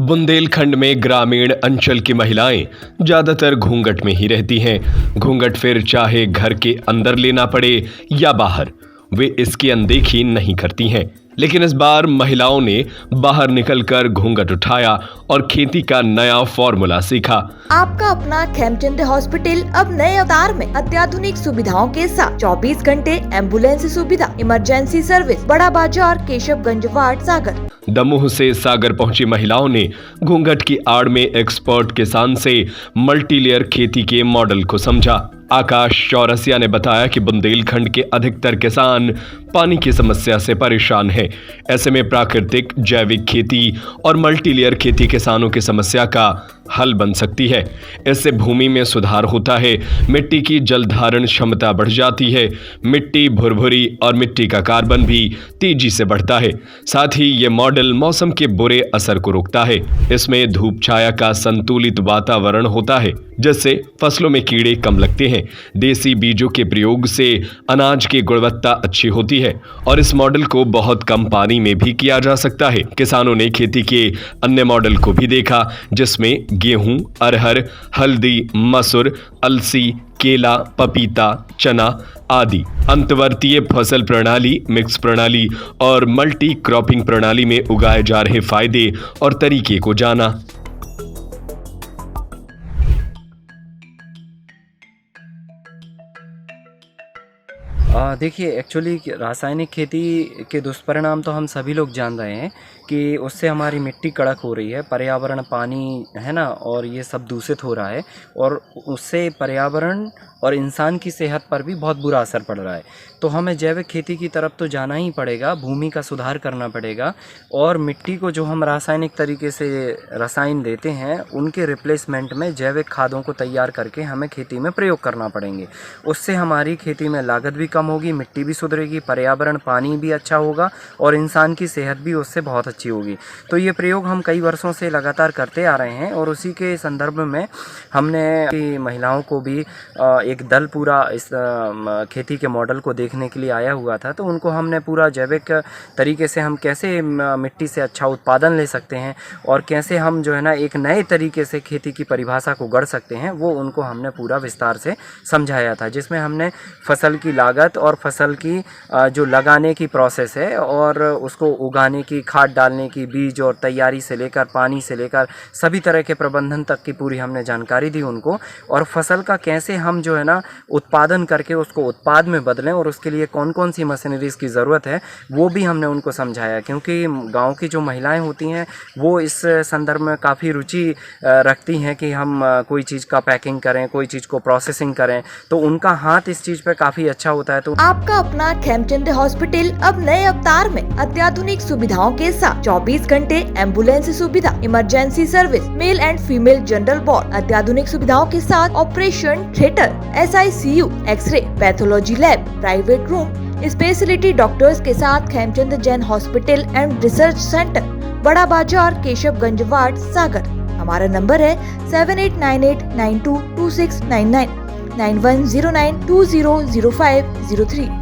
बुंदेलखंड में ग्रामीण अंचल की महिलाएं ज्यादातर घूंघट में ही रहती हैं। घूंघट फिर चाहे घर के अंदर लेना पड़े या बाहर, वे इसकी अनदेखी नहीं करती हैं। लेकिन इस बार महिलाओं ने बाहर निकलकर घूंघट उठाया और खेती का नया फॉर्मूला सीखा। आपका अपना खेमचंद हॉस्पिटल अब नए अवतार में अत्याधुनिक सुविधाओं के साथ 24 घंटे एम्बुलेंस सुविधा, इमरजेंसी सर्विस, बड़ा बाजार, केशवगंज वार्ड, सागर। दमोह से सागर पहुंची महिलाओं ने घूंघट की आड़ में एक्सपर्ट किसान से मल्टीलेयर खेती के मॉडल को समझा। आकाश चौरसिया ने बताया कि बुंदेलखंड के अधिकतर किसान पानी की समस्या से परेशान हैं। ऐसे में प्राकृतिक जैविक खेती और मल्टीलेयर खेती किसानों की समस्या का हल बन सकती है। इससे भूमि में सुधार होता है, मिट्टी की जल धारण क्षमता बढ़ जाती है, मिट्टी भुरभुरी और मिट्टी का कार्बन भी तेजी से बढ़ता है। साथ ही ये मॉडल मौसम के बुरे असर को रोकता है। इसमें धूप छाया का संतुलित वातावरण होता है, जिससे फसलों में कीड़े कम लगते हैं। देसी बीजों के प्रयोग से अनाज की गुणवत्ता अच्छी होती है और इस मॉडल को बहुत कम पानी में भी किया जा सकता है। किसानों ने खेती के अन्य मॉडल को भी देखा, जिसमें गेहूं, अरहर, हल्दी, मसूर, अलसी, केला, पपीता, चना आदि अंतर्वर्तीय फसल प्रणाली, मिक्स प्रणाली और मल्टी क्रॉपिंग प्रणाली में उगाए जा रहे फायदे और तरीके को जाना। देखिए, एक्चुअली रासायनिक खेती के दुष्परिणाम तो हम सभी लोग जान रहे हैं कि उससे हमारी मिट्टी कड़क हो रही है, पर्यावरण, पानी है ना, और ये सब दूषित हो रहा है और उससे पर्यावरण और इंसान की सेहत पर भी बहुत बुरा असर पड़ रहा है। तो हमें जैविक खेती की तरफ तो जाना ही पड़ेगा, भूमि का सुधार करना पड़ेगा और मिट्टी को जो हम रासायनिक तरीके से रसायन देते हैं उनके रिप्लेसमेंट में जैविक खादों को तैयार करके हमें खेती में प्रयोग करना पड़ेंगे। उससे हमारी खेती में लागत भी कम होगी, मिट्टी भी सुधरेगी, पर्यावरण, पानी भी अच्छा होगा और इंसान की सेहत भी उससे बहुत अच्छी होगी। तो ये प्रयोग हम कई वर्षों से लगातार करते आ रहे हैं और उसी के संदर्भ में हमने महिलाओं को भी एक दल पूरा इस खेती के मॉडल को देखने के लिए आया हुआ था। तो उनको हमने पूरा जैविक तरीके से हम कैसे मिट्टी से अच्छा उत्पादन ले सकते हैं और कैसे हम जो है ना एक नए तरीके से खेती की परिभाषा को गढ़ सकते हैं, वो उनको हमने पूरा विस्तार से समझाया था, जिसमें हमने फसल की लागत और फसल की जो लगाने की प्रोसेस है और उसको उगाने की, खाद डालने की, बीज और तैयारी से लेकर पानी से लेकर सभी तरह के प्रबंधन तक की पूरी हमने जानकारी दी उनको। और फसल का कैसे हम जो है ना उत्पादन करके उसको उत्पाद में बदलें और उसके लिए कौन कौन सी मशीनरीज की ज़रूरत है वो भी हमने उनको समझाया। क्योंकि गांव की जो महिलाएं होती हैं वो इस संदर्भ में काफ़ी रुचि रखती हैं कि हम कोई चीज़ का पैकिंग करें, कोई चीज़ को प्रोसेसिंग करें, तो उनका हाथ इस चीज़ पे काफ़ी अच्छा होता है। तो आपका अपना खेमचंद हॉस्पिटल अब नए अवतार में अत्याधुनिक सुविधाओं के साथ 24 घंटे एम्बुलेंस सुविधा, emergency service, male and female general ward, अत्याधुनिक सुविधाओं के साथ operation theatre, SICU, x ray, pathology lab, private room, speciality doctors के साथ Khemchand Jain hospital and research centre, Bada Bazaar, Keshavganj ward, सागर। हमारा नंबर है 7898922699, 9109200503।